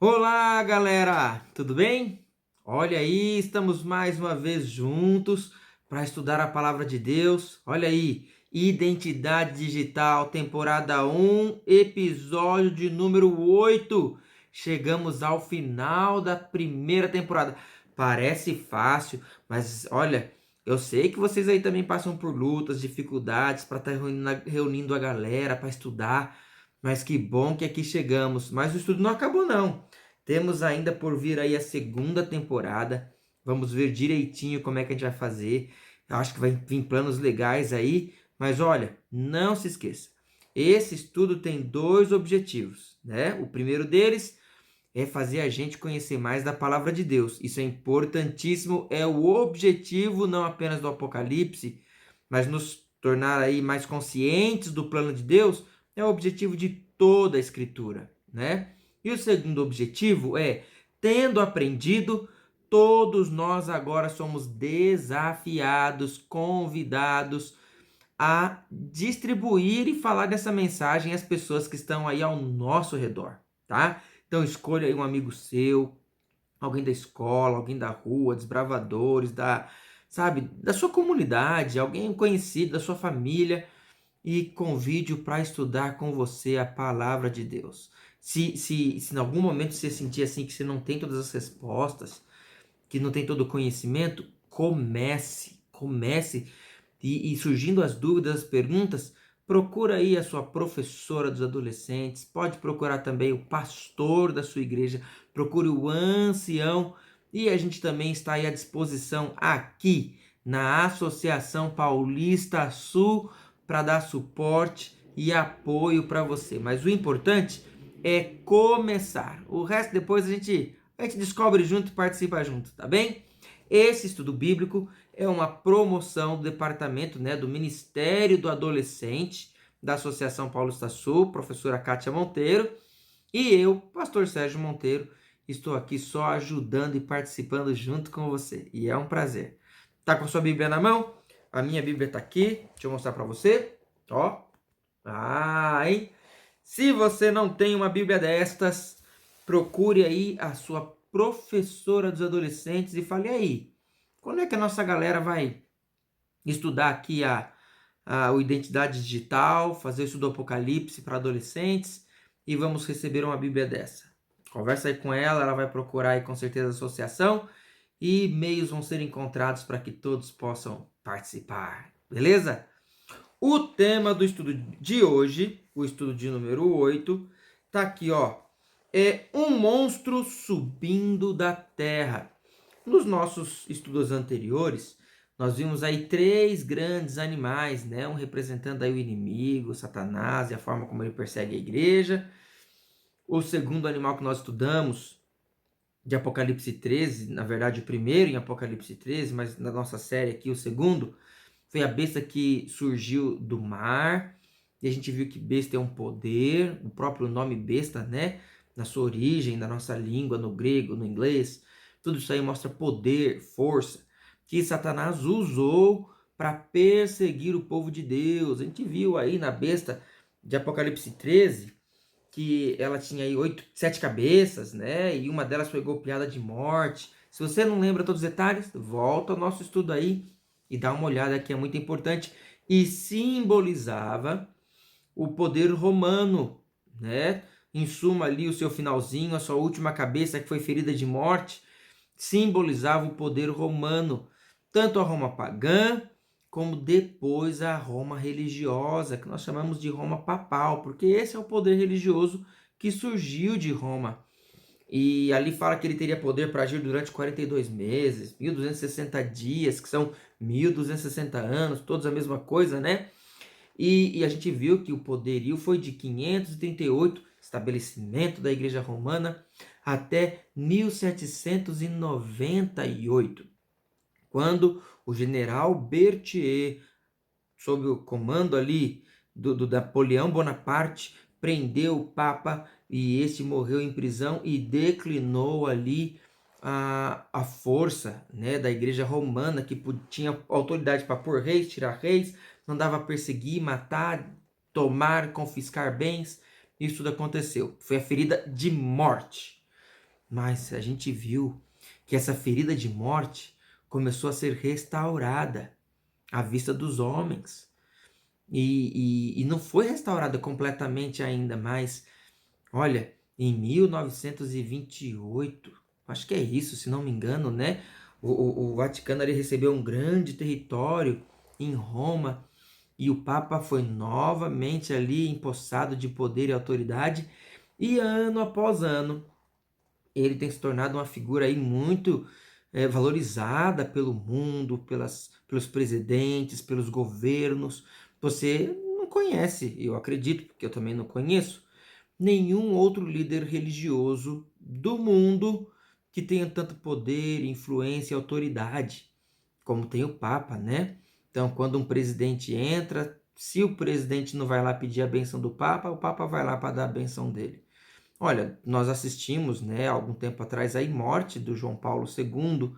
Olá, galera! Tudo bem? Olha aí, estamos mais uma vez juntos para estudar a palavra de Deus. Olha aí, Identidade Digital, temporada 1, episódio de número 8. Chegamos ao final da primeira temporada. Parece fácil, mas olha, eu sei que vocês aí também passam por lutas, dificuldades para estar reunindo a galera para estudar. Mas que bom que aqui chegamos. Mas o estudo não acabou, não. Temos ainda por vir aí a segunda temporada. Vamos ver direitinho como é que a gente vai fazer. Eu acho que vai vir planos legais aí. Mas olha, não se esqueça. Esse estudo tem dois objetivos, né? O primeiro deles é fazer a gente conhecer mais da palavra de Deus. Isso é importantíssimo, é o objetivo não apenas do Apocalipse, mas nos tornar aí mais conscientes do plano de Deus, é o objetivo de toda a Escritura, né? E o segundo objetivo é, tendo aprendido, todos nós agora somos desafiados, convidados a distribuir e falar dessa mensagem às pessoas que estão aí ao nosso redor, tá? Então escolha aí um amigo seu, alguém da escola, alguém da rua, desbravadores, sabe, da sua comunidade, alguém conhecido da sua família e convide-o para estudar com você a palavra de Deus. Se em algum momento você sentir assim que você não tem todas as respostas, que não tem todo o conhecimento, comece e surgindo as dúvidas, as perguntas, procura aí a sua professora dos adolescentes, pode procurar também o pastor da sua igreja, procure o ancião e a gente também está aí à disposição aqui na Associação Paulista Sul para dar suporte e apoio para você. Mas o importante é começar. O resto depois a gente descobre junto e participa junto, tá bem? Esse estudo bíblico é uma promoção do departamento, né, do Ministério do Adolescente, da Associação Paulista Sul, professora Kátia Monteiro, e eu, pastor Sérgio Monteiro, estou aqui só ajudando e participando junto com você, e é um prazer. Tá com a sua Bíblia na mão? A minha Bíblia tá aqui, deixa eu mostrar para você, ó. Hein? Se você não tem uma Bíblia destas, procure aí a sua professora dos adolescentes e fale aí, quando é que a nossa galera vai estudar aqui o Identidade Digital, fazer o estudo do Apocalipse para adolescentes e vamos receber uma Bíblia dessa. Conversa aí com ela, ela vai procurar aí com certeza a associação e meios vão ser encontrados para que todos possam participar, beleza? O tema do estudo de hoje, o estudo de número 8, tá aqui, ó. É um monstro subindo da terra. Nos nossos estudos anteriores, nós vimos aí três grandes animais, né? Um representando aí o inimigo, Satanás e a forma como ele persegue a igreja. O segundo animal que nós estudamos, de Apocalipse 13, na verdade o primeiro em Apocalipse 13, mas na nossa série aqui o segundo, foi a besta que surgiu do mar. E a gente viu que besta é um poder, o próprio nome besta, né? Na sua origem, na nossa língua, no grego, no inglês. Tudo isso aí mostra poder, força, que Satanás usou para perseguir o povo de Deus. A gente viu aí na besta de Apocalipse 13 que ela tinha aí sete cabeças, né? E uma delas foi golpeada de morte. Se você não lembra todos os detalhes, volta ao nosso estudo aí e dá uma olhada que é muito importante. E simbolizava o poder romano, né? Em suma ali o seu finalzinho, a sua última cabeça que foi ferida de morte, simbolizava o poder romano, tanto a Roma pagã como depois a Roma religiosa, que nós chamamos de Roma papal, porque esse é o poder religioso que surgiu de Roma. E ali fala que ele teria poder para agir durante 42 meses, 1260 dias, que são 1260 anos, todos a mesma coisa, né? E a gente viu que o poderio foi de 538, estabelecimento da Igreja Romana, até 1798, quando o general Berthier, sob o comando ali do Napoleão Bonaparte, prendeu o Papa e este morreu em prisão e declinou ali a força, né, da Igreja Romana, que tinha autoridade para pôr reis, tirar reis, mandava perseguir, matar, tomar, confiscar bens. Isso tudo aconteceu. Foi a ferida de morte. Mas a gente viu que essa ferida de morte começou a ser restaurada à vista dos homens. E não foi restaurada completamente ainda, mas olha, em 1928, acho que é isso, se não me engano, né? O Vaticano ele recebeu um grande território em Roma e o Papa foi novamente ali empossado de poder e autoridade, e ano após ano ele tem se tornado uma figura aí muito valorizada pelo mundo, pelos presidentes, pelos governos. Você não conhece, eu acredito, porque eu também não conheço, nenhum outro líder religioso do mundo que tenha tanto poder, influência e autoridade como tem o Papa, né? Então, quando um presidente entra, se o presidente não vai lá pedir a benção do Papa, o Papa vai lá para dar a benção dele. Olha, nós assistimos, né, algum tempo atrás, a morte do João Paulo II,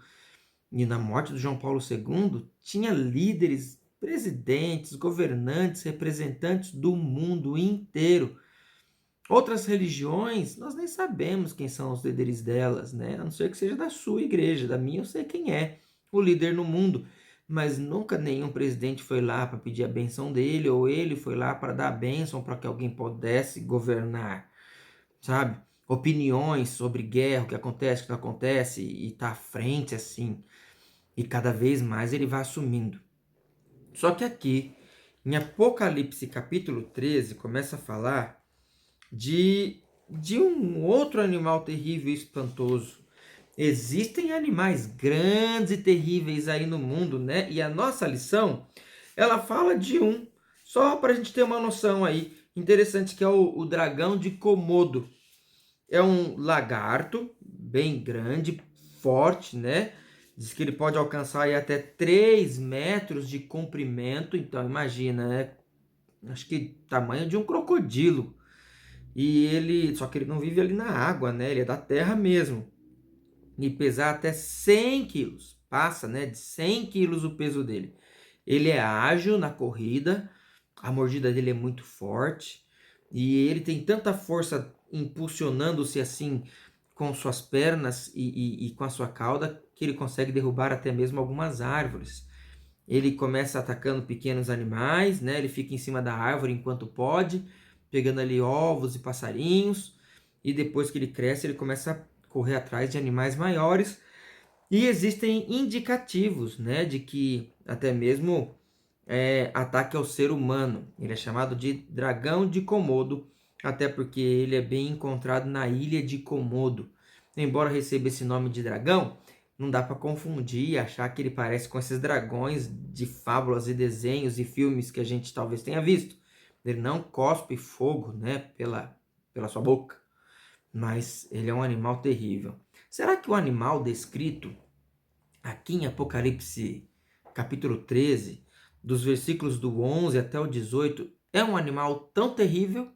e na morte do João Paulo II tinha líderes, presidentes, governantes, representantes do mundo inteiro. Outras religiões, nós nem sabemos quem são os líderes delas, né? A não ser que seja da sua igreja, da minha eu sei quem é o líder no mundo, mas nunca nenhum presidente foi lá para pedir a benção dele, ou ele foi lá para dar a benção para que alguém pudesse governar, sabe? Opiniões sobre guerra, o que acontece, o que não acontece, e tá à frente assim, e cada vez mais ele vai assumindo. Só que aqui, em Apocalipse capítulo 13, começa a falar de um outro animal terrível e espantoso. Existem animais grandes e terríveis aí no mundo, né? E a nossa lição, ela fala de um, só para a gente ter uma noção aí, interessante, que é o dragão de Komodo. É um lagarto bem grande, forte, né? Diz que ele pode alcançar aí até 3 metros de comprimento, então imagina, né? Acho que tamanho de um crocodilo. E ele, só que ele não vive ali na água, né? Ele é da terra mesmo. E pesar até 100 quilos. Passa, né? De 100 quilos o peso dele. Ele é ágil na corrida. A mordida dele é muito forte. E ele tem tanta força impulsionando-se assim com suas pernas e com a sua cauda que ele consegue derrubar até mesmo algumas árvores. Ele começa atacando pequenos animais, né? Ele fica em cima da árvore enquanto pode, pegando ali ovos e passarinhos. E depois que ele cresce, ele começa a correr atrás de animais maiores. E existem indicativos, né, de que até mesmo ataque ao ser humano. Ele é chamado de dragão de Komodo, até porque ele é bem encontrado na ilha de Komodo. Embora receba esse nome de dragão, não dá para confundir e achar que ele parece com esses dragões de fábulas e desenhos e filmes que a gente talvez tenha visto. Ele não cospe fogo, né, pela sua boca, mas ele é um animal terrível. Será que o animal descrito aqui em Apocalipse capítulo 13, dos versículos do 11 até o 18, é um animal tão terrível?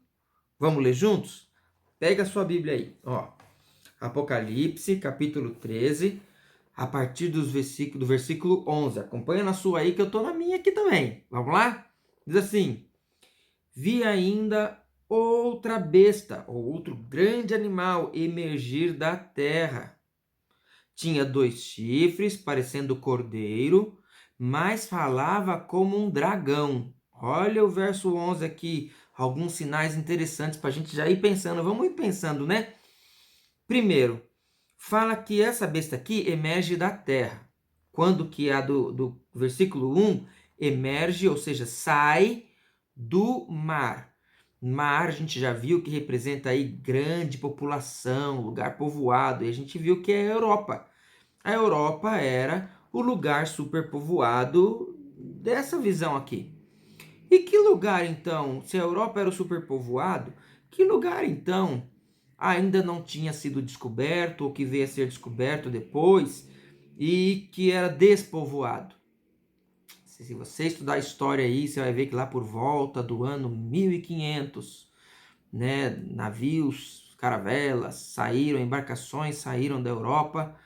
Vamos ler juntos? Pega a sua Bíblia aí, ó. Apocalipse capítulo 13, a partir do versículo 11. Acompanha na sua aí que eu tô na minha aqui também. Vamos lá? Diz assim: Vi ainda outra besta, ou outro grande animal, emergir da terra. Tinha 2 chifres, parecendo cordeiro, mas falava como um dragão. Olha o verso 11 aqui, alguns sinais interessantes para a gente já ir pensando. Vamos ir pensando, né? Primeiro, fala que essa besta aqui emerge da terra. Quando que a do versículo 1 emerge, ou seja, sai do mar. Mar, a gente já viu que representa aí grande população, lugar povoado, e a gente viu que é a Europa. A Europa era o lugar superpovoado dessa visão aqui. E que lugar então, se a Europa era o superpovoado, que lugar então ainda não tinha sido descoberto ou que veio a ser descoberto depois e que era despovoado? Se você estudar a história aí, você vai ver que lá por volta do ano 1500, né, navios, caravelas saíram, embarcações saíram da Europa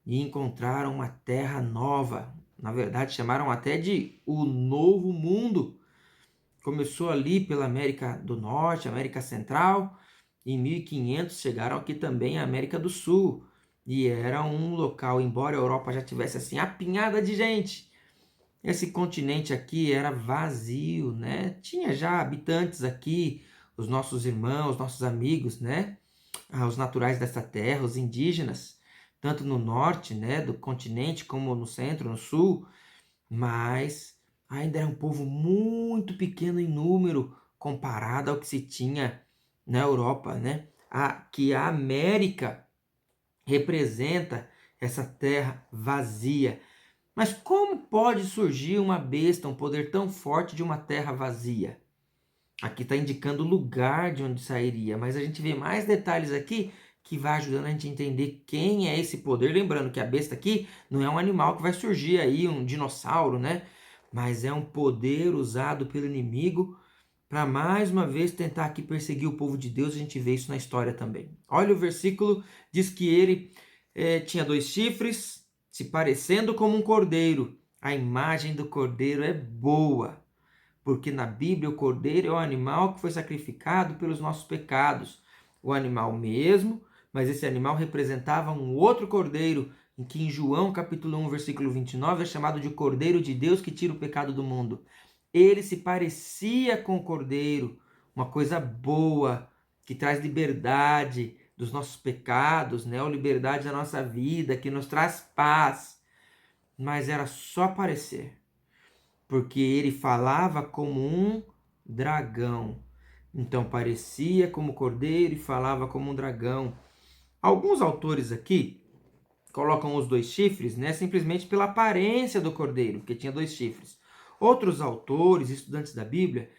e encontraram uma terra nova. Na verdade, chamaram até de o Novo Mundo. Começou ali pela América do Norte, América Central, Em 1500 chegaram aqui também à América do Sul. E era um local, embora a Europa já tivesse assim apinhada de gente, esse continente aqui era vazio, né? Tinha já habitantes aqui, os nossos irmãos, nossos amigos, né? Os naturais dessa terra, os indígenas, tanto no norte, né, do continente, como no centro, no sul, mas ainda era um povo muito pequeno em número comparado ao que se tinha na Europa, né? Que a América representa essa terra vazia. Mas como pode surgir uma besta, um poder tão forte de uma terra vazia? Aqui está indicando o lugar de onde sairia, mas a gente vê mais detalhes aqui que vai ajudando a gente a entender quem é esse poder. Lembrando que a besta aqui não é um animal que vai surgir aí, um dinossauro, né? Mas é um poder usado pelo inimigo para mais uma vez tentar aqui perseguir o povo de Deus. A gente vê isso na história também. Olha o versículo, diz que ele tinha 2 chifres, se parecendo como um cordeiro. A imagem do cordeiro é boa, porque na Bíblia o cordeiro é o animal que foi sacrificado pelos nossos pecados. O animal mesmo, mas esse animal representava um outro cordeiro, em que em João capítulo 1, versículo 29, é chamado de Cordeiro de Deus que tira o pecado do mundo. Ele se parecia com o cordeiro, uma coisa boa, que traz liberdade dos nossos pecados, né? Ou liberdade da nossa vida, que nos traz paz. Mas era só parecer, porque ele falava como um dragão. Então parecia como cordeiro e falava como um dragão. Alguns autores aqui colocam os 2 chifres, né, simplesmente pela aparência do cordeiro, que tinha 2 chifres. Outros autores, estudantes da Bíblia,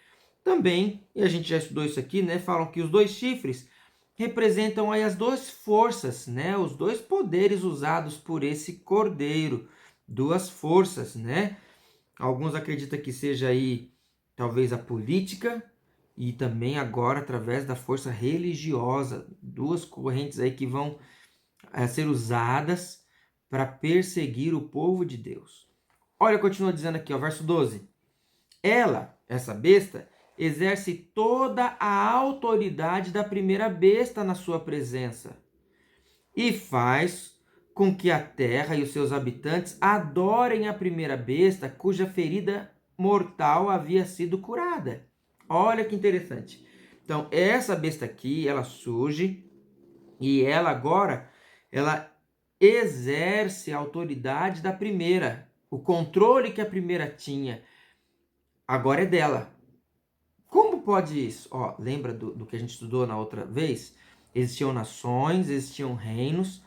também, e a gente já estudou isso aqui, né, falam que os 2 chifres representam aí as 2 forças, né, os 2 poderes usados por esse cordeiro, 2 forças, né? Alguns acreditam que seja aí talvez a política e também agora através da força religiosa, 2 correntes aí que vão ser usadas para perseguir o povo de Deus. Olha, continua dizendo aqui, ó, verso 12. Ela, essa besta, exerce toda a autoridade da primeira besta na sua presença e faz com que a terra e os seus habitantes adorem a primeira besta cuja ferida mortal havia sido curada. Olha que interessante. Então, essa besta aqui, ela surge e ela agora, ela exerce a autoridade da primeira. O controle que a primeira tinha, agora é dela. Como pode isso? Ó, lembra do que a gente estudou na outra vez? Existiam nações, existiam reinos,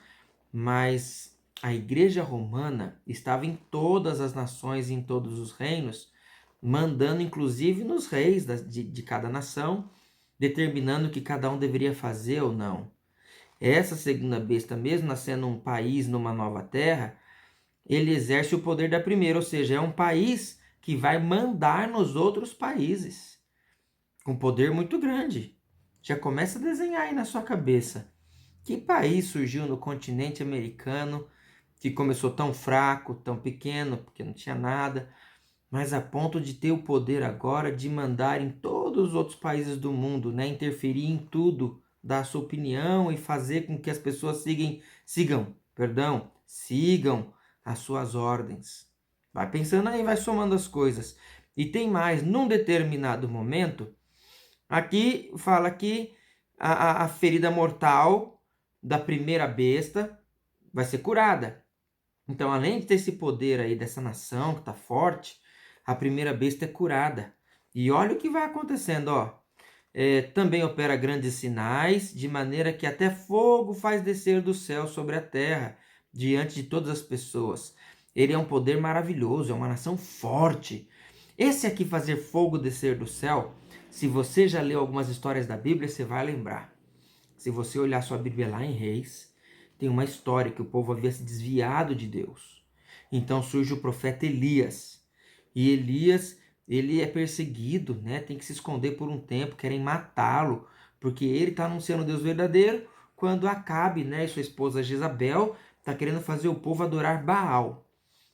mas a Igreja Romana estava em todas as nações e em todos os reinos, mandando inclusive nos reis de cada nação, determinando o que cada um deveria fazer ou não. Essa segunda besta, mesmo nascendo um país numa nova terra, ele exerce o poder da primeira, ou seja, é um país que vai mandar nos outros países, com poder muito grande. Já começa a desenhar aí na sua cabeça. Que país surgiu no continente americano que começou tão fraco, tão pequeno, porque não tinha nada, mas a ponto de ter o poder agora de mandar em todos os outros países do mundo, né? Interferir em tudo, dar a sua opinião e fazer com que as pessoas sigam as suas ordens. Vai pensando aí, vai somando as coisas. E tem mais, num determinado momento, aqui fala que a ferida mortal da primeira besta vai ser curada. Então, além de ter esse poder aí dessa nação que está forte, a primeira besta é curada. E olha o que vai acontecendo, ó. Também opera grandes sinais, de maneira que até fogo faz descer do céu sobre a terra, diante de todas as pessoas. Ele é um poder maravilhoso, é uma nação forte. Esse aqui, fazer fogo descer do céu, se você já leu algumas histórias da Bíblia, você vai lembrar. Se você olhar sua Bíblia lá em Reis, tem uma história que o povo havia se desviado de Deus. Então surge o profeta Elias. E Elias, ele é perseguido, né? Tem que se esconder por um tempo, querem matá-lo, porque ele está anunciando o Deus verdadeiro, quando Acabe, né, e sua esposa Jezabel, está querendo fazer o povo adorar Baal.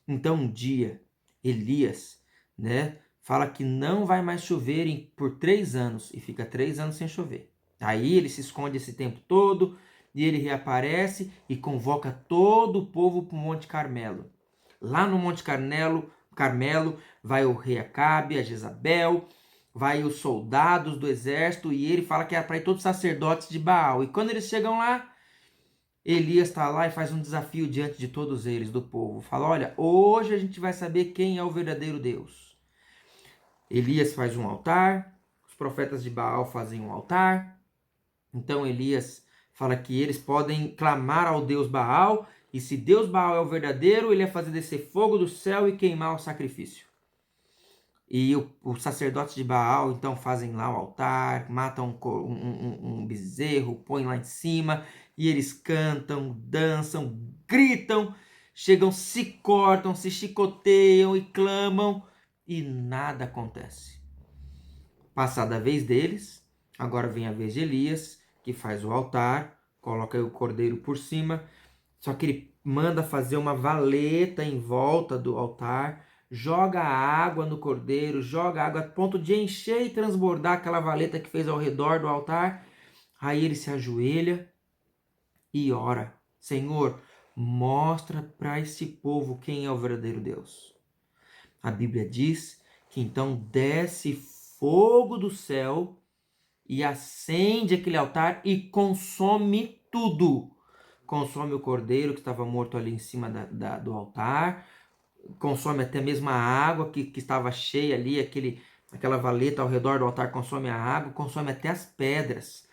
Então um dia, Elias, né, fala que não vai mais chover por 3 anos, e fica 3 anos sem chover. Aí ele se esconde esse tempo todo e ele reaparece e convoca todo o povo para o Monte Carmelo. Lá no Monte Carmelo vai o rei Acabe, a Jezabel, vai os soldados do exército e ele fala que era para ir todos os sacerdotes de Baal. E quando eles chegam lá, Elias está lá e faz um desafio diante de todos eles, do povo. Fala, olha, hoje a gente vai saber quem é o verdadeiro Deus. Elias faz um altar, os profetas de Baal fazem um altar. Então Elias fala que eles podem clamar ao Deus Baal, e se Deus Baal é o verdadeiro, ele ia fazer descer fogo do céu e queimar o sacrifício. E os sacerdotes de Baal então fazem lá o altar, matam um bezerro, põem lá em cima, e eles cantam, dançam, gritam, chegam, se cortam, se chicoteiam e clamam, e nada acontece. Passada a vez deles, agora vem a vez de Elias, que faz o altar, coloca o cordeiro por cima, só que ele manda fazer uma valeta em volta do altar, joga água no cordeiro, joga água a ponto de encher e transbordar aquela valeta que fez ao redor do altar. Aí ele se ajoelha e ora: Senhor, mostra para esse povo quem é o verdadeiro Deus. A Bíblia diz que então desce fogo do céu e acende aquele altar e consome tudo. Consome o cordeiro que estava morto ali em cima do altar, consome até mesmo a água que estava cheia ali, aquela valeta ao redor do altar consome a água, consome até as pedras.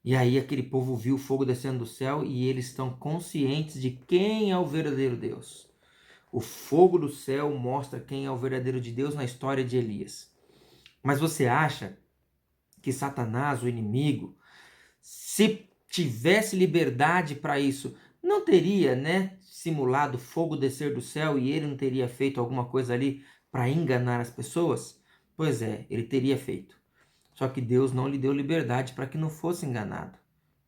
E aí aquele povo viu o fogo descendo do céu e eles estão conscientes de quem é o verdadeiro Deus. O fogo do céu mostra quem é o verdadeiro de Deus na história de Elias. Mas você acha que Satanás, o inimigo, se tivesse liberdade para isso, não teria, simulado fogo descer do céu e ele não teria feito alguma coisa ali para enganar as pessoas? Pois é, ele teria feito. Só que Deus não lhe deu liberdade para que não fosse enganado,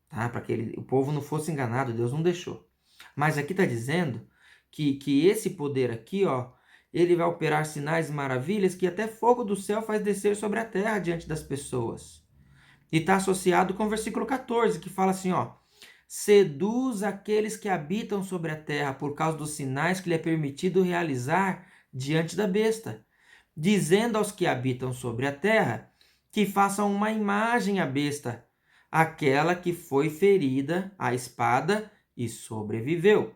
tá? Para que o povo não fosse enganado, Deus não deixou. Mas aqui está dizendo que esse poder aqui, ó, ele vai operar sinais e maravilhas que até fogo do céu faz descer sobre a terra diante das pessoas. E está associado com o versículo 14, que fala assim, ó, seduz aqueles que habitam sobre a terra por causa dos sinais que lhe é permitido realizar diante da besta, dizendo aos que habitam sobre a terra que façam uma imagem à besta, aquela que foi ferida à espada e sobreviveu.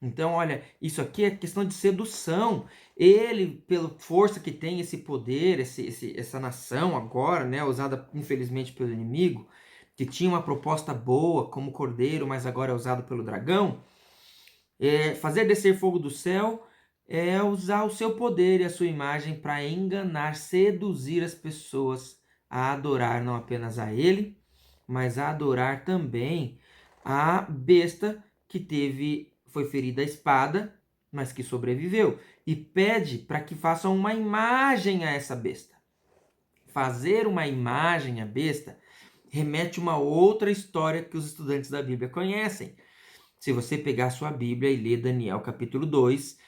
Então, olha, isso aqui é questão de sedução. Ele, pela força que tem esse poder, essa nação agora, usada infelizmente pelo inimigo, que tinha uma proposta boa como cordeiro, mas agora é usado pelo dragão, fazer descer fogo do céu é usar o seu poder e a sua imagem para enganar, seduzir as pessoas a adorar não apenas a ele, mas a adorar também a besta que foi ferida à espada, mas que sobreviveu, e pede para que façam uma imagem a essa besta. Fazer uma imagem à besta remete a uma outra história que os estudantes da Bíblia conhecem. Se você pegar a sua Bíblia e ler Daniel capítulo 2,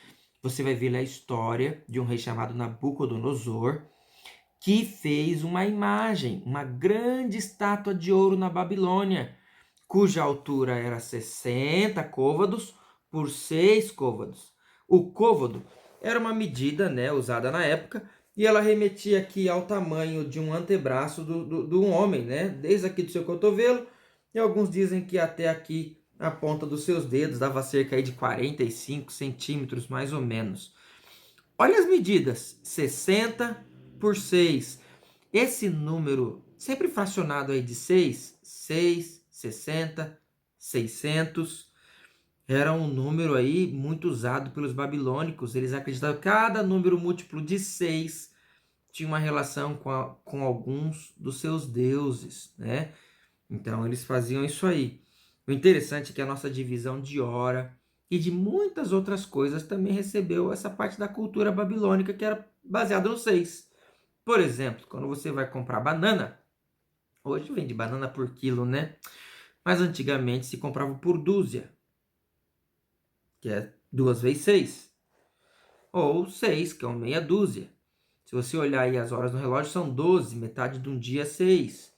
você vai ver lá a história de um rei chamado Nabucodonosor, que fez uma imagem, uma grande estátua de ouro na Babilônia, cuja altura era 60 côvados por 6 côvados. O côvado era uma medida, usada na época, e ela remetia aqui ao tamanho de um antebraço do um homem, desde aqui do seu cotovelo, e alguns dizem que até aqui a ponta dos seus dedos, dava cerca aí de 45 centímetros, mais ou menos. Olha as medidas, 60 por 6. Esse número, sempre fracionado aí de 6, 60, 600, era um número aí muito usado pelos babilônicos. Eles acreditavam que cada número múltiplo de 6 tinha uma relação com alguns dos seus deuses, Então eles faziam isso aí. O interessante é que a nossa divisão de hora e de muitas outras coisas também recebeu essa parte da cultura babilônica que era baseada no 6. Por exemplo, quando você vai comprar banana, hoje vende banana por quilo, Mas antigamente se comprava por dúzia, que é 2 vezes 6. Ou 6, que é uma meia dúzia. Se você olhar aí as horas no relógio, são 12, metade de um dia é 6,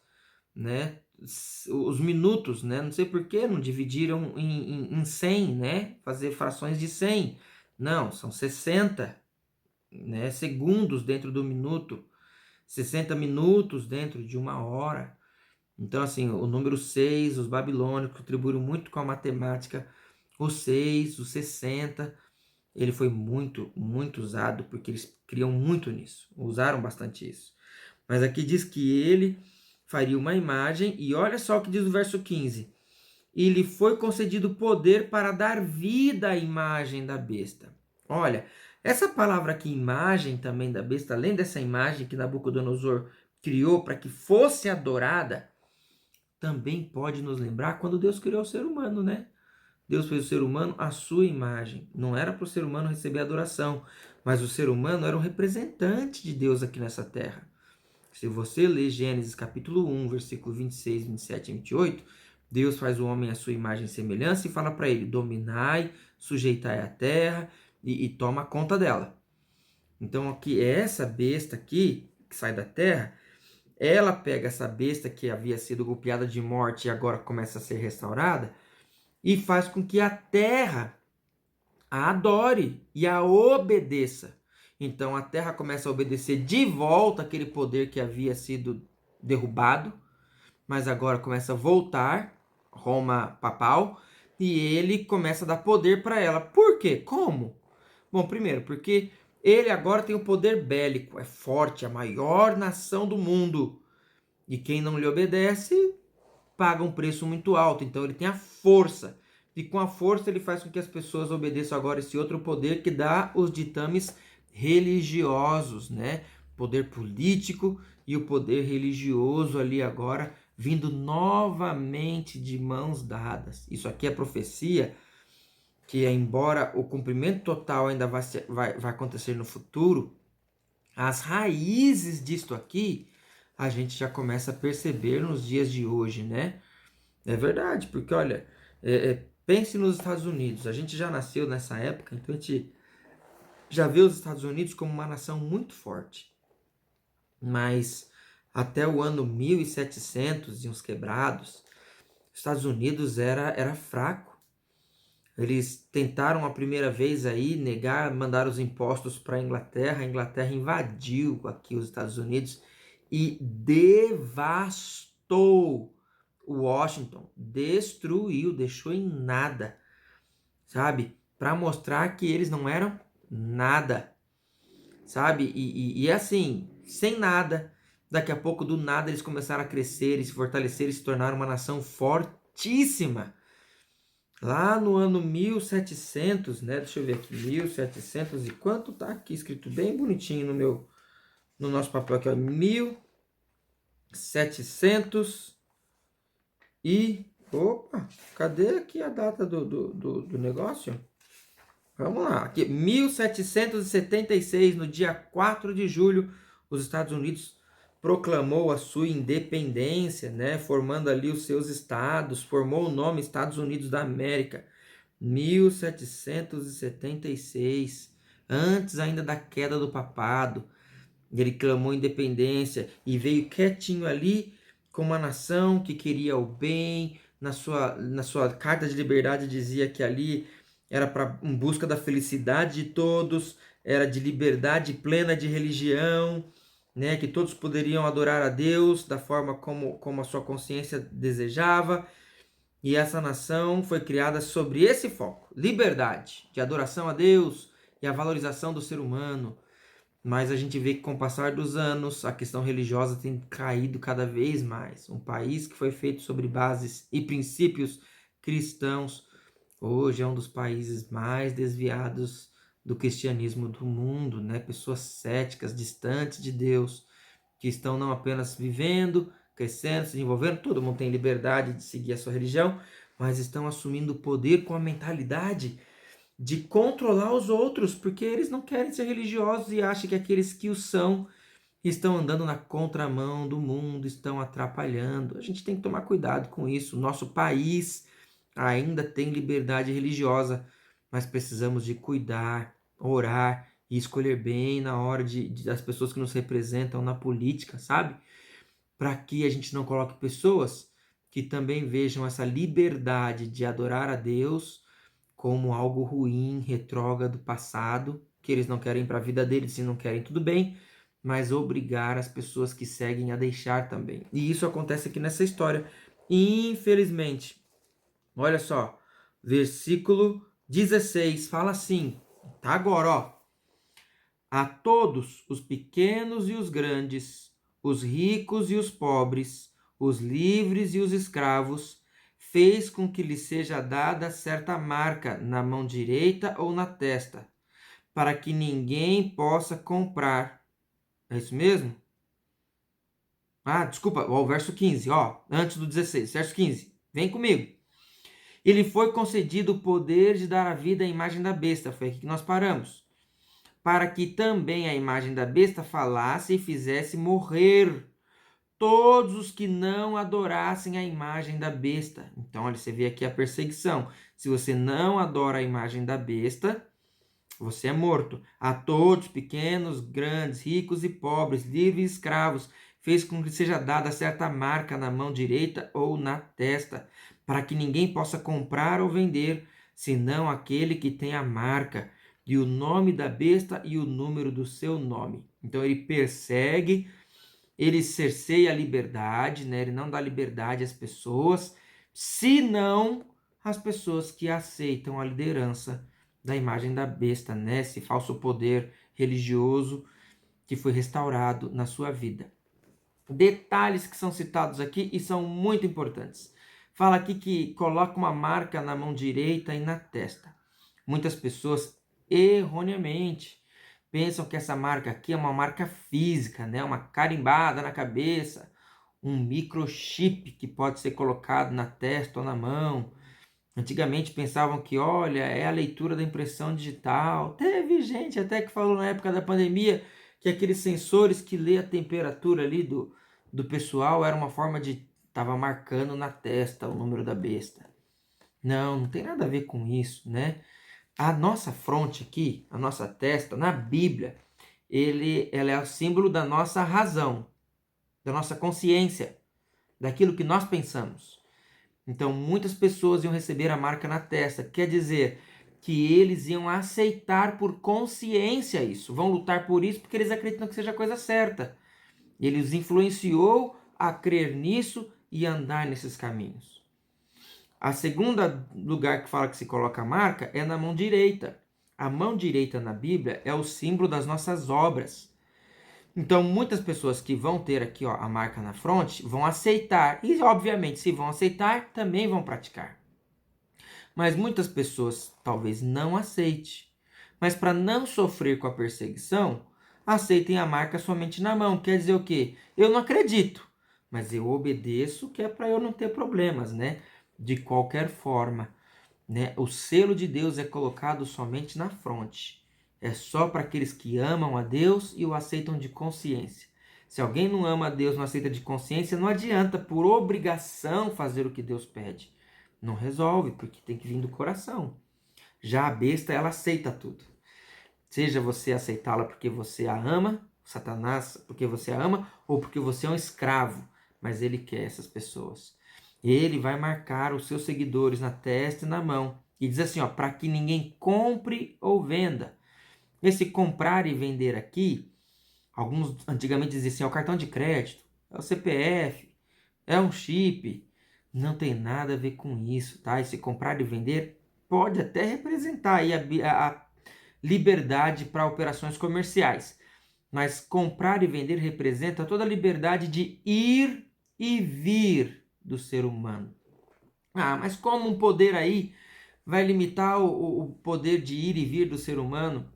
os minutos, né? Não sei por que não dividiram em 100, né? Fazer frações de 100. Não, são 60, né, segundos dentro do minuto, 60 minutos dentro de uma hora. Então, assim, o número 6, os babilônicos contribuíram muito com a matemática. O 6, o 60, ele foi muito, muito usado, porque eles criam muito nisso, usaram bastante isso. Mas aqui diz que ele faria uma imagem, e olha só o que diz o verso 15. E lhe foi concedido poder para dar vida à imagem da besta. Olha, essa palavra aqui, imagem também da besta, além dessa imagem que Nabucodonosor criou para que fosse adorada, também pode nos lembrar quando Deus criou o ser humano, né? Deus fez o ser humano à sua imagem. Não era para o ser humano receber adoração, mas o ser humano era um representante de Deus aqui nessa terra. Se você ler Gênesis capítulo 1, versículo 26, 27 e 28, Deus faz o homem à sua imagem e semelhança e fala para ele: dominai, sujeitai a terra e toma conta dela. Então, aqui, essa besta aqui, que sai da terra, ela pega essa besta que havia sido golpeada de morte e agora começa a ser restaurada e faz com que a terra a adore e a obedeça. Então a terra começa a obedecer de volta aquele poder que havia sido derrubado, mas agora começa a voltar, Roma papal, e ele começa a dar poder para ela. Por quê? Como? Bom, primeiro, porque ele agora tem o poder bélico, é forte, a maior nação do mundo. E quem não lhe obedece paga um preço muito alto. Então ele tem a força. E com a força ele faz com que as pessoas obedeçam agora esse outro poder que dá os ditames religiosos, né? Poder político e o poder religioso ali agora vindo novamente de mãos dadas. Isso aqui é profecia que, embora o cumprimento total ainda vai acontecer no futuro, as raízes disto aqui a gente já começa a perceber nos dias de hoje, né? É verdade, porque olha, pense nos Estados Unidos. A gente já nasceu nessa época, então a gente já vê os Estados Unidos como uma nação muito forte. Mas até o ano 1700 e uns quebrados, os Estados Unidos era fraco. Eles tentaram a primeira vez aí negar, mandar os impostos para a Inglaterra. A Inglaterra invadiu aqui os Estados Unidos e devastou Washington, destruiu, deixou em nada, sabe? Para mostrar que eles não eram nada, sabe? E assim, sem nada, daqui a pouco do nada eles começaram a crescer e se fortalecer e se tornaram uma nação fortíssima. Lá no ano 1700, né? Deixa eu ver aqui, 1700 e quanto tá aqui escrito bem bonitinho no nosso papel aqui, ó, 1700 e... Opa, cadê aqui a data do negócio? Vamos lá, aqui, 1776, no dia 4 de julho, os Estados Unidos proclamou a sua independência, né? Formando ali os seus estados, formou o nome Estados Unidos da América. 1776, antes ainda da queda do papado, ele clamou independência e veio quietinho ali com uma nação que queria o bem. Na sua carta de liberdade dizia que ali era em busca da felicidade de todos, era de liberdade plena de religião, né, que todos poderiam adorar a Deus da forma como a sua consciência desejava. E essa nação foi criada sobre esse foco: liberdade, de adoração a Deus e a valorização do ser humano. Mas a gente vê que com o passar dos anos, a questão religiosa tem caído cada vez mais. Um país que foi feito sobre bases e princípios cristãos, hoje é um dos países mais desviados do cristianismo do mundo, né? Pessoas céticas, distantes de Deus, que estão não apenas vivendo, crescendo, se desenvolvendo, todo mundo tem liberdade de seguir a sua religião, mas estão assumindo o poder com a mentalidade de controlar os outros, porque eles não querem ser religiosos e acham que aqueles que o são estão andando na contramão do mundo, estão atrapalhando. A gente tem que tomar cuidado com isso. O nosso país ainda tem liberdade religiosa, mas precisamos de cuidar, orar e escolher bem na hora das pessoas que nos representam na política, sabe? Para que a gente não coloque pessoas que também vejam essa liberdade de adorar a Deus como algo ruim, retrógrado, passado, que eles não querem para a vida deles, se não querem, tudo bem, mas obrigar as pessoas que seguem a deixar também. E isso acontece aqui nessa história. Infelizmente, olha só, versículo 16 fala assim, tá agora, ó. A todos, os pequenos e os grandes, os ricos e os pobres, os livres e os escravos, fez com que lhe seja dada certa marca na mão direita ou na testa, para que ninguém possa comprar. É isso mesmo? Ah, desculpa, ó, o verso 15, ó, antes do 16, verso 15. Vem comigo. Ele foi concedido o poder de dar a vida à imagem da besta. Foi aqui que nós paramos. Para que também a imagem da besta falasse e fizesse morrer todos os que não adorassem a imagem da besta. Então, olha, você vê aqui a perseguição. Se você não adora a imagem da besta, você é morto. A todos, pequenos, grandes, ricos e pobres, livres e escravos, fez com que seja dada certa marca na mão direita ou na testa, para que ninguém possa comprar ou vender, senão aquele que tem a marca, e o nome da besta e o número do seu nome. Então ele persegue, ele cerceia a liberdade, né? Ele não dá liberdade às pessoas, senão as pessoas que aceitam a liderança da imagem da besta, né? Esse falso poder religioso que foi restaurado na sua vida. Detalhes que são citados aqui e são muito importantes. Fala aqui que coloca uma marca na mão direita e na testa. Muitas pessoas erroneamente pensam que essa marca aqui é uma marca física, né? Uma carimbada na cabeça, um microchip que pode ser colocado na testa ou na mão. Antigamente pensavam que, olha, é a leitura da impressão digital. Teve gente até que falou na época da pandemia que aqueles sensores que lê a temperatura ali do pessoal era uma forma de... Tava marcando na testa o número da besta. Não, não tem nada a ver com isso, né? A nossa fronte aqui, a nossa testa, na Bíblia, ela é o símbolo da nossa razão, da nossa consciência, daquilo que nós pensamos. Então, muitas pessoas iam receber a marca na testa, quer dizer que eles iam aceitar por consciência isso, vão lutar por isso porque eles acreditam que seja a coisa certa. Ele os influenciou a crer nisso e andar nesses caminhos. A segunda lugar que fala que se coloca a marca é na mão direita. A mão direita na Bíblia é o símbolo das nossas obras. Então, muitas pessoas que vão ter aqui, ó, a marca na fronte vão aceitar. E, obviamente, se vão aceitar, também vão praticar. Mas muitas pessoas talvez não aceitem. Mas para não sofrer com a perseguição, aceitem a marca somente na mão. Quer dizer o quê? Eu não acredito, mas eu obedeço, que é para eu não ter problemas, né? De qualquer forma, né? O selo de Deus é colocado somente na fronte. É só para aqueles que amam a Deus e o aceitam de consciência. Se alguém não ama a Deus, não aceita de consciência, não adianta por obrigação fazer o que Deus pede. Não resolve, porque tem que vir do coração. Já a besta, ela aceita tudo. Seja você aceitá-la porque você a ama, Satanás porque você a ama, ou porque você é um escravo, mas ele quer essas pessoas. Ele vai marcar os seus seguidores na testa e na mão. E diz assim, ó, para que ninguém compre ou venda. Esse comprar e vender aqui, alguns antigamente diziam assim, é o cartão de crédito, é o CPF, é um chip. Não tem nada a ver com isso, tá? Esse comprar e vender pode até representar aí a liberdade para operações comerciais. Mas comprar e vender representa toda a liberdade de ir e vir do ser humano. Ah, mas como um poder aí vai limitar o poder de ir e vir do ser humano?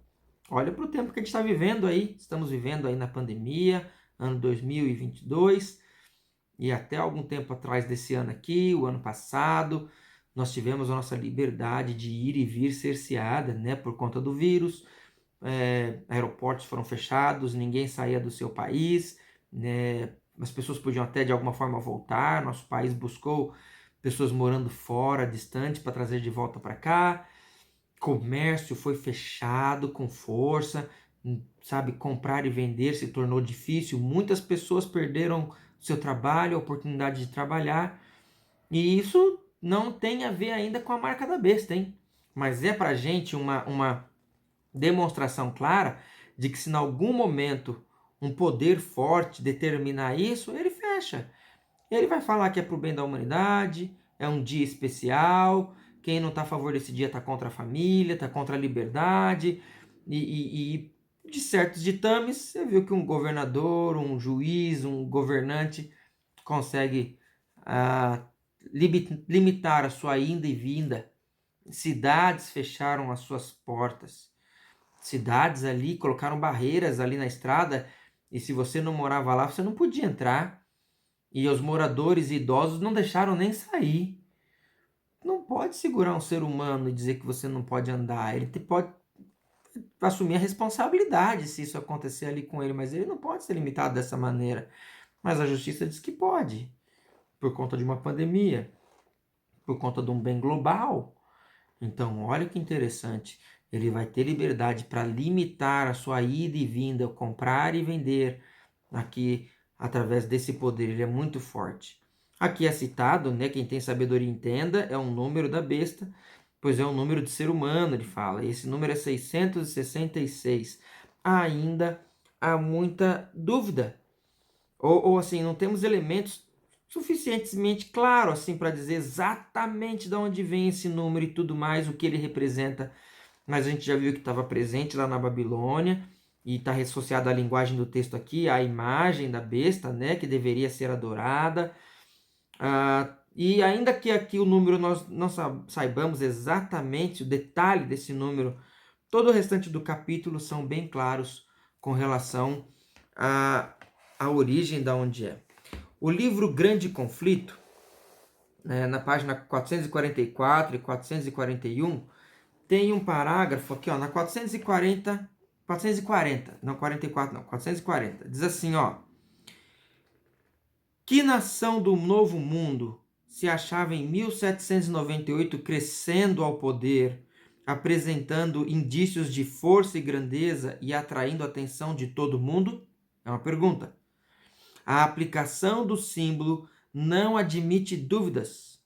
Olha para o tempo que a gente está vivendo aí. Estamos vivendo aí na pandemia, ano 2022, e até algum tempo atrás desse ano aqui, o ano passado, nós tivemos a nossa liberdade de ir e vir cerceada, né, por conta do vírus. Aeroportos foram fechados, ninguém saía do seu país, né? As pessoas podiam até de alguma forma voltar. Nosso país buscou pessoas morando fora, distante, para trazer de volta para cá. Comércio foi fechado com força, sabe? Comprar e vender se tornou difícil. Muitas pessoas perderam seu trabalho, a oportunidade de trabalhar. E isso não tem a ver ainda com a marca da besta, hein? Mas é pra gente uma demonstração clara de que se em algum momento um poder forte determinar isso, ele fecha. Ele vai falar que é pro bem da humanidade, é um dia especial, quem não está a favor desse dia está contra a família, está contra a liberdade, e de certos ditames, você viu que um governador, um juiz, um governante consegue ah, limitar a sua ida e vinda. Cidades fecharam as suas portas. Cidades ali colocaram barreiras ali na estrada, e se você não morava lá, você não podia entrar. E os moradores idosos não deixaram nem sair. Não pode segurar um ser humano e dizer que você não pode andar. Ele pode assumir a responsabilidade se isso acontecer ali com ele, mas ele não pode ser limitado dessa maneira. Mas a justiça diz que pode, por conta de uma pandemia, por conta de um bem global. Então, olha que interessante. Ele vai ter liberdade para limitar a sua ida e vinda, comprar e vender aqui através desse poder. Ele é muito forte. Aqui é citado, né? Quem tem sabedoria entenda, é um número da besta, pois é um número de ser humano, ele fala. Esse número é 666. Ainda há muita dúvida. Ou assim, não temos elementos suficientemente claros assim, para dizer exatamente de onde vem esse número e tudo mais, o que ele representa. Mas a gente já viu que estava presente lá na Babilônia e está associado à linguagem do texto aqui, à imagem da besta, né, que deveria ser adorada. E ainda que aqui o número nós não saibamos exatamente o detalhe desse número, todo o restante do capítulo são bem claros com relação à origem da onde é. O livro Grande Conflito, né, na página 444 e 441, tem um parágrafo aqui, ó, na 440, não 44 não, 440, diz assim, ó: que nação do Novo Mundo se achava em 1798 crescendo ao poder, apresentando indícios de força e grandeza e atraindo a atenção de todo mundo? É uma pergunta. A aplicação do símbolo não admite dúvidas.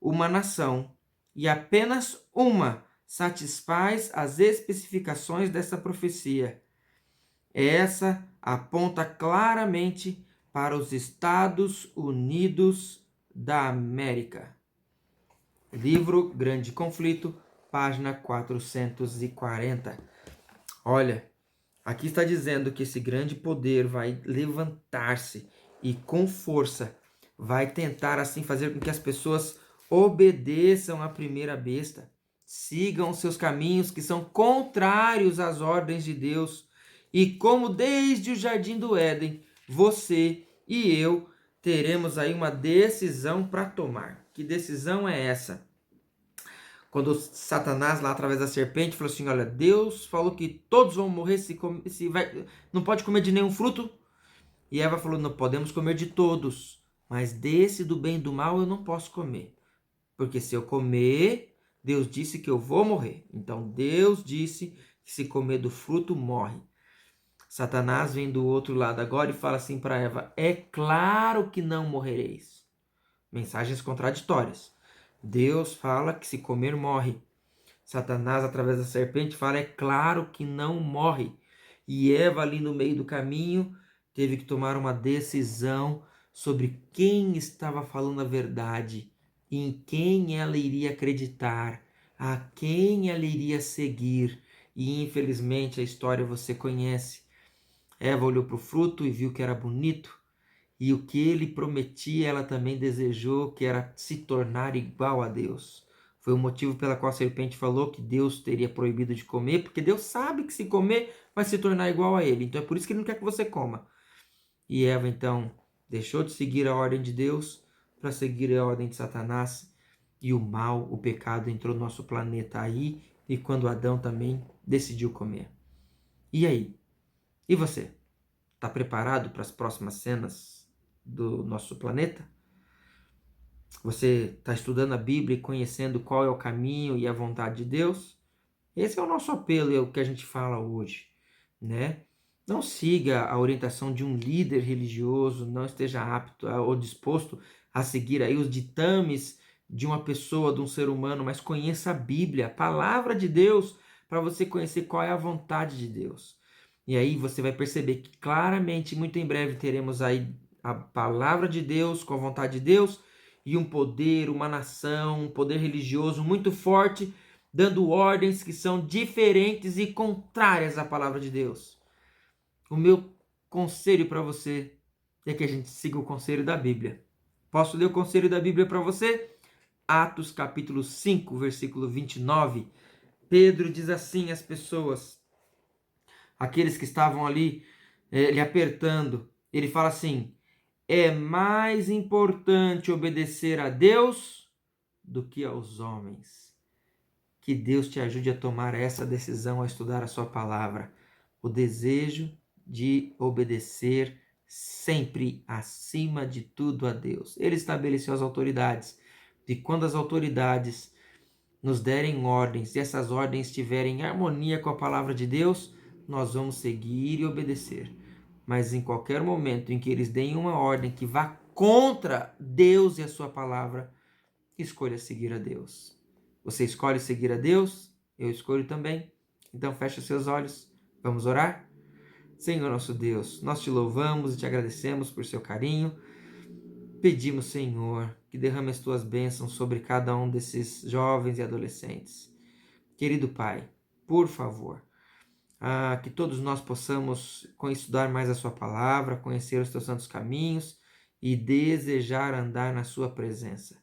Uma nação, e apenas uma, satisfaz as especificações dessa profecia. Essa aponta claramente para os Estados Unidos da América. Livro Grande Conflito, página 440. Olha, aqui está dizendo que esse grande poder vai levantar-se e com força vai tentar assim fazer com que as pessoas obedeçam à primeira besta, sigam os seus caminhos que são contrários às ordens de Deus. E como desde o Jardim do Éden, você e eu teremos aí uma decisão para tomar. Que decisão é essa? Quando Satanás, lá através da serpente, falou assim: olha, Deus falou que todos vão morrer se vai, não pode comer de nenhum fruto. E Eva falou: não podemos comer de todos, mas desse do bem e do mal eu não posso comer. Porque se eu comer, Deus disse que eu vou morrer. Então Deus disse que se comer do fruto, morre. Satanás vem do outro lado agora e fala assim para Eva: é claro que não morrereis. Mensagens contraditórias. Deus fala que se comer, morre. Satanás, através da serpente, fala: é claro que não morre. E Eva, ali no meio do caminho, teve que tomar uma decisão sobre quem estava falando a verdade, em quem ela iria acreditar, a quem ela iria seguir. E infelizmente a história você conhece. Eva olhou para o fruto e viu que era bonito, e o que ele prometia, ela também desejou, que era se tornar igual a Deus. Foi o motivo pela qual a serpente falou que Deus teria proibido de comer, porque Deus sabe que se comer vai se tornar igual a ele. Então é por isso que ele não quer que você coma. E Eva então deixou de seguir a ordem de Deus para seguir a ordem de Satanás. E o mal, o pecado entrou no nosso planeta aí, e quando Adão também decidiu comer. E aí? E você? Está preparado para as próximas cenas do nosso planeta? Você está estudando a Bíblia e conhecendo qual é o caminho e a vontade de Deus? Esse é o nosso apelo, é o que a gente fala hoje, né? Não siga a orientação de um líder religioso, não esteja apto ou disposto a seguir aí os ditames de uma pessoa, de um ser humano, mas conheça a Bíblia, a palavra de Deus, para você conhecer qual é a vontade de Deus. E aí você vai perceber que claramente, muito em breve, teremos aí a palavra de Deus com a vontade de Deus e um poder, uma nação, um poder religioso muito forte, dando ordens que são diferentes e contrárias à palavra de Deus. O meu conselho para você é que a gente siga o conselho da Bíblia. Posso ler o conselho da Bíblia para você? Atos capítulo 5, versículo 29. Pedro diz assim às pessoas, aqueles que estavam ali lhe apertando. Ele fala assim: é mais importante obedecer a Deus do que aos homens. Que Deus te ajude a tomar essa decisão, a estudar a sua palavra. O desejo de obedecer sempre, acima de tudo, a Deus. Ele estabeleceu as autoridades. E quando as autoridades nos derem ordens e essas ordens estiverem em harmonia com a palavra de Deus, nós vamos seguir e obedecer. Mas em qualquer momento em que eles deem uma ordem que vá contra Deus e a sua palavra, escolha seguir a Deus. Você escolhe seguir a Deus, eu escolho também. Então fecha seus olhos, vamos orar? Senhor nosso Deus, nós te louvamos e te agradecemos por seu carinho. Pedimos, Senhor, que derrame as tuas bênçãos sobre cada um desses jovens e adolescentes. Querido Pai, por favor, que todos nós possamos estudar mais a sua palavra, conhecer os teus santos caminhos e desejar andar na sua presença.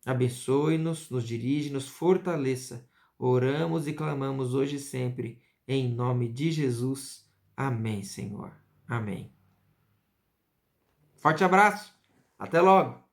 Abençoe-nos, nos dirige, nos fortaleça. Oramos e clamamos hoje e sempre, em nome de Jesus. Amém, Senhor. Amém. Forte abraço. Até logo.